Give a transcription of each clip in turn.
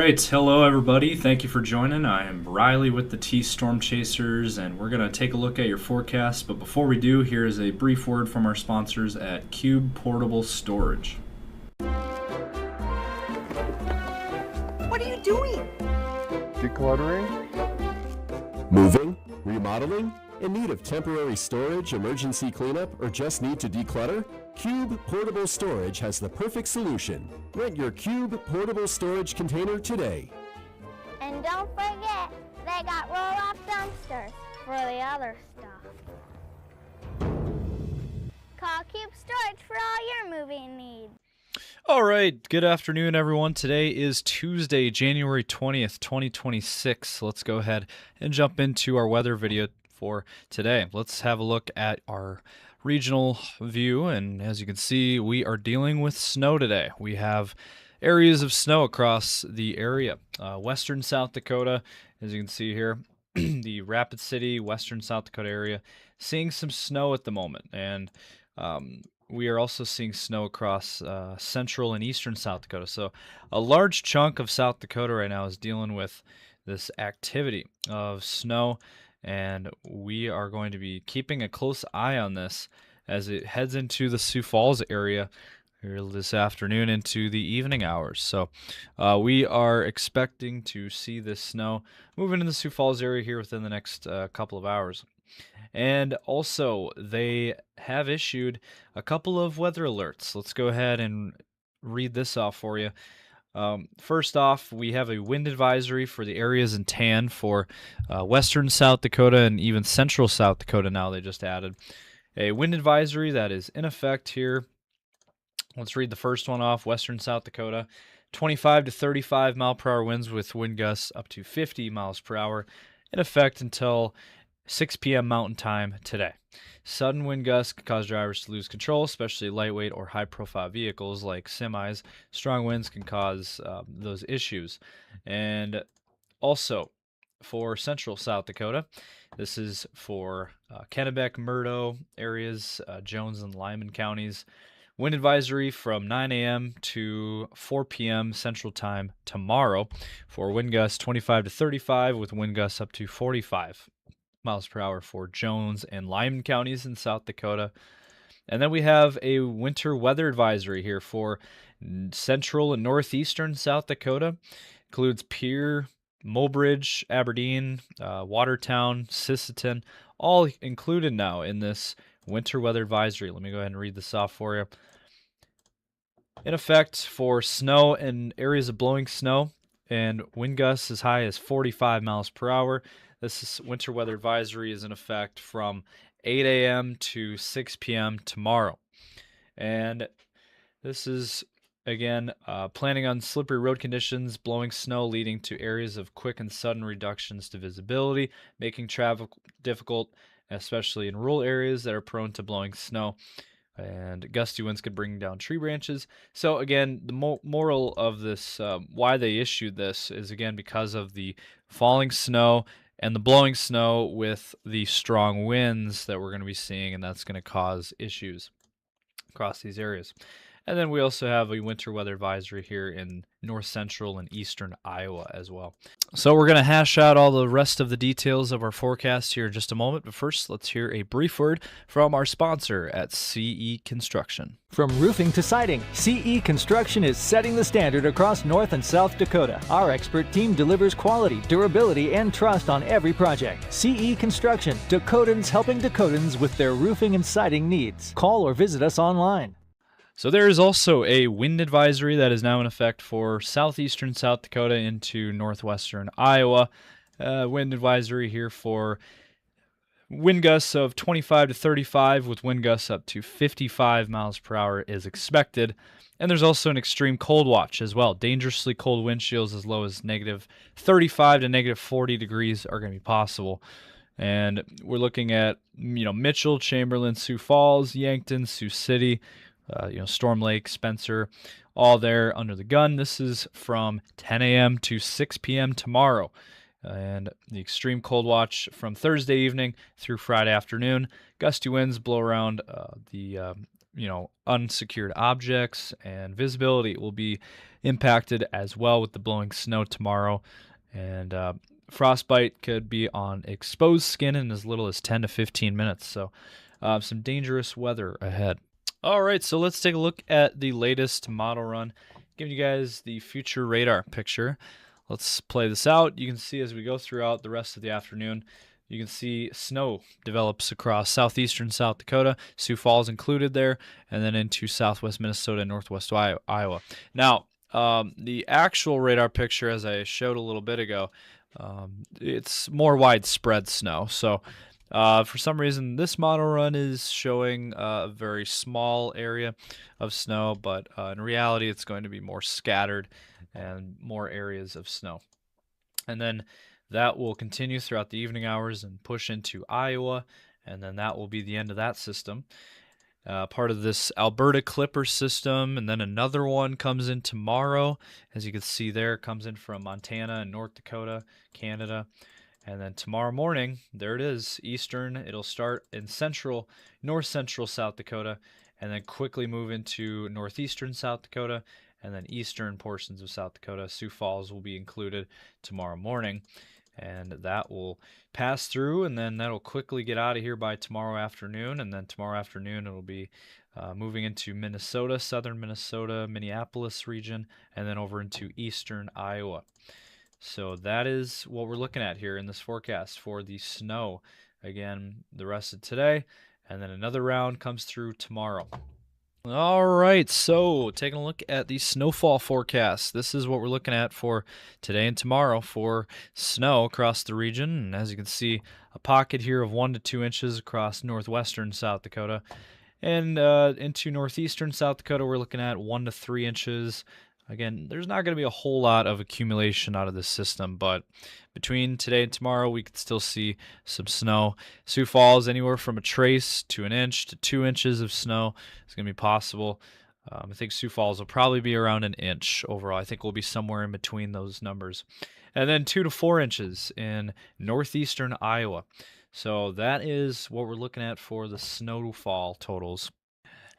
right, hello everybody. Thank you for joining. I am Riley with the T Storm Chasers, and we're going to take a look at your forecast. But before we do, here is a brief word from our sponsors at Cube Portable Storage. What are you doing? Decluttering? Moving? Remodeling? In need of temporary storage, emergency cleanup, or just need to declutter? Cube Portable Storage has the perfect solution. Rent your Cube Portable Storage container today. And don't forget, they got roll-off dumpsters for the other stuff. Call Cube Storage for all your moving needs. All right, good afternoon, everyone. Today is Tuesday, January 20th, 2026. Let's go ahead and jump into our weather video for today. Let's have a look at our regional view, and as you can see, we are dealing with snow today. We have areas of snow across the area. Western South Dakota, as you can see here, the Rapid City, Western South Dakota area, seeing some snow at the moment, and we are also seeing snow across central and eastern South Dakota. So a large chunk of South Dakota right now is dealing with this activity of snow, and we are going to be keeping a close eye on this as it heads into the Sioux Falls area here this afternoon into the evening hours. So we are expecting to see this snow move into the Sioux Falls area here within the next couple of hours. And also, they have issued a couple of weather alerts. Let's go ahead and read this off for you. First off, we have a wind advisory for the areas in tan for western South Dakota and even central South Dakota now. They just added a wind advisory that is in effect here. Let's read the first one off. Western South Dakota, 25 to 35 mile per hour winds with wind gusts up to 50 miles per hour in effect until 6 p.m. Mountain Time today. Sudden wind gusts can cause drivers to lose control, especially lightweight or high-profile vehicles like semis. Strong winds can cause those issues. And also, for central South Dakota, this is for Kennebec, Murdo areas, Jones and Lyman counties. Wind advisory from 9 a.m. to 4 p.m. Central Time tomorrow for wind gusts 25 to 35 with wind gusts up to 45 miles per hour for Jones and Lyman counties in South Dakota. And then we have a winter weather advisory here for central and northeastern South Dakota. Includes Pierre, Mobridge, Aberdeen, Watertown, Sisseton, all included now in this winter weather advisory. Let me go ahead and read this off for you. In effect, for snow and areas of blowing snow and wind gusts as high as 45 miles per hour, this winter weather advisory is in effect from 8 a.m. to 6 p.m. tomorrow. And this is, again, planning on slippery road conditions, blowing snow leading to areas of quick and sudden reductions to visibility, making travel difficult, especially in rural areas that are prone to blowing snow. And gusty winds could bring down tree branches. So again, the moral of this, why they issued this, is again because of the falling snow and the blowing snow with the strong winds that we're going to be seeing, and that's going to cause issues across these areas. And then we also have a winter weather advisory here in north central and eastern Iowa as well. So we're going to hash out all the rest of the details of our forecast here in just a moment. But first, let's hear a brief word from our sponsor at CE Construction. From roofing to siding, CE Construction is setting the standard across North and South Dakota. Our expert team delivers quality, durability, and trust on every project. CE Construction, Dakotans helping Dakotans with their roofing and siding needs. Call or visit us online. So there is also a wind advisory that is now in effect for southeastern South Dakota into northwestern Iowa. Wind advisory here for wind gusts of 25 to 35 with wind gusts up to 55 miles per hour is expected. And there's also an extreme cold watch as well. Dangerously cold wind chills as low as negative 35 to negative 40 degrees are going to be possible. And we're looking at, Mitchell, Chamberlain, Sioux Falls, Yankton, Sioux City, Storm Lake, Spencer, all there under the gun. This is from 10 a.m. to 6 p.m. tomorrow. And the extreme cold watch from Thursday evening through Friday afternoon. Gusty winds blow around the unsecured objects, and visibility will be impacted as well with the blowing snow tomorrow. And frostbite could be on exposed skin in as little as 10 to 15 minutes. So some dangerous weather ahead. All right, so let's take a look at the latest model run, giving you guys the future radar picture. Let's play this out. You can see as we go throughout the rest of the afternoon, you can see snow develops across southeastern South Dakota, Sioux Falls included there, and then into southwest Minnesota and northwest Iowa. Now, the actual radar picture, as I showed a little bit ago, it's more widespread snow. So for some reason, this model run is showing a very small area of snow, but in reality, it's going to be more scattered and more areas of snow. And then that will continue throughout the evening hours and push into Iowa, and then that will be the end of that system. Part of this Alberta Clipper system, and then another one comes in tomorrow. As you can see there, it comes in from Montana and North Dakota, Canada. And then tomorrow morning, there it is, eastern. It'll start in north central South Dakota, and then quickly move into northeastern South Dakota, and then eastern portions of South Dakota. Sioux Falls will be included tomorrow morning, and that will pass through, and then that'll quickly get out of here by tomorrow afternoon. And then tomorrow afternoon, it'll be moving into Minnesota, southern Minnesota, Minneapolis region, and then over into eastern Iowa. So that is what we're looking at here in this forecast for the snow. Again, the rest of today, and then another round comes through tomorrow. All right, so taking a look at the snowfall forecast. This is what we're looking at for today and tomorrow for snow across the region. And as you can see, a pocket here of 1 to 2 inches across northwestern South Dakota. And into northeastern South Dakota, we're looking at 1 to 3 inches. Again, there's not going to be a whole lot of accumulation out of this system, but between today and tomorrow, we could still see some snow. Sioux Falls, anywhere from a trace to an inch to 2 inches of snow is going to be possible. I think Sioux Falls will probably be around an inch overall. I think we'll be somewhere in between those numbers. And then 2 to 4 inches in northeastern Iowa. So that is what we're looking at for the snowfall totals.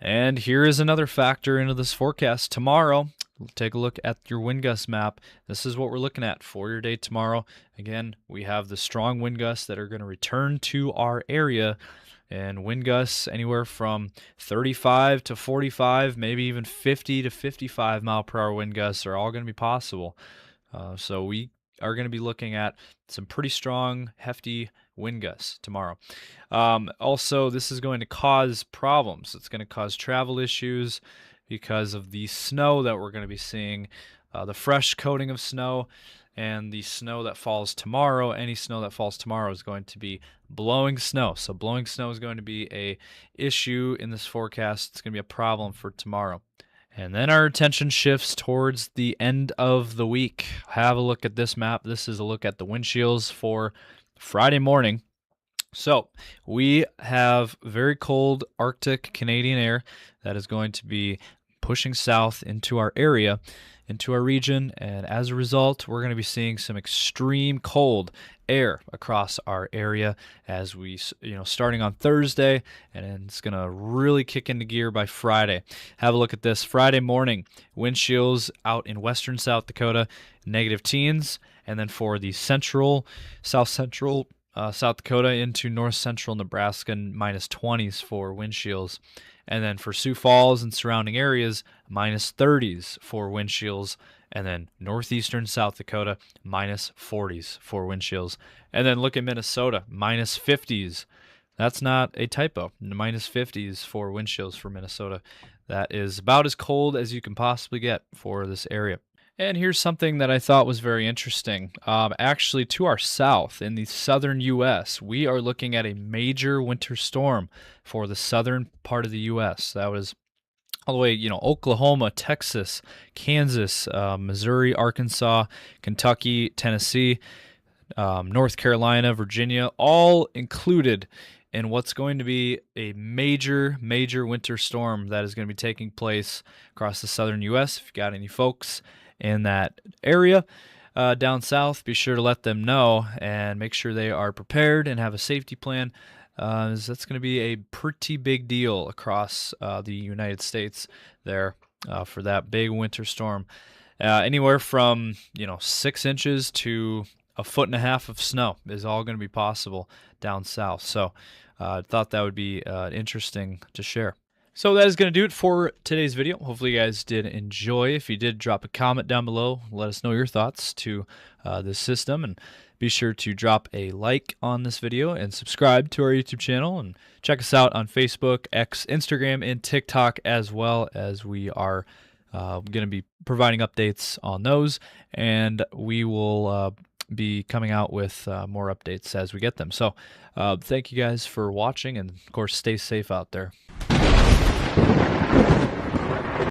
And here is another factor into this forecast. Tomorrow, take a look at your wind gust map. This is what we're looking at for your day tomorrow. Again, we have the strong wind gusts that are going to return to our area, and wind gusts anywhere from 35 to 45, maybe even 50 to 55 mile per hour wind gusts are all going to be possible. So we are going to be looking at some pretty strong, hefty wind gusts tomorrow. Also, this is going to cause problems. It's going to cause travel issues because of the snow that we're going to be seeing, the fresh coating of snow, and the snow that falls tomorrow. Any snow that falls tomorrow is going to be blowing snow. So blowing snow is going to be an issue in this forecast. It's going to be a problem for tomorrow. And then our attention shifts towards the end of the week. Have a look at this map. This is a look at the wind chills for Friday morning. So we have very cold Arctic Canadian air that is going to be pushing south into our area, into our region, and as a result, we're going to be seeing some extreme cold air across our area as we, starting on Thursday, and it's going to really kick into gear by Friday. Have a look at this. Friday morning, wind chills out in western South Dakota, negative teens, and then for the south central South Dakota into north central Nebraska, minus 20s for wind chills. And then for Sioux Falls and surrounding areas, minus 30s for wind chills. And then northeastern South Dakota, minus 40s for wind chills. And then look at Minnesota, minus 50s. That's not a typo. Minus 50s for wind chills for Minnesota. That is about as cold as you can possibly get for this area. And here's something that I thought was very interesting. Actually, to our south in the southern U.S., we are looking at a major winter storm for the southern part of the U.S. That was all the way, Oklahoma, Texas, Kansas, Missouri, Arkansas, Kentucky, Tennessee, North Carolina, Virginia, all included in what's going to be a major, major winter storm that is going to be taking place across the southern U.S. If you got any folks in that area down south, be sure to let them know and make sure they are prepared and have a safety plan That's going to be a pretty big deal across the United States there for that big winter storm. Anywhere from 6 inches to 1.5 feet of snow is all going to be possible down south. So I thought that would be interesting to share. So that is going to do it for today's video. Hopefully you guys did enjoy. If you did, drop a comment down below. Let us know your thoughts to this system. And be sure to drop a like on this video and subscribe to our YouTube channel. And check us out on Facebook, X, Instagram, and TikTok, as well as we are going to be providing updates on those. And we will be coming out with more updates as we get them. So thank you guys for watching, and of course stay safe out there.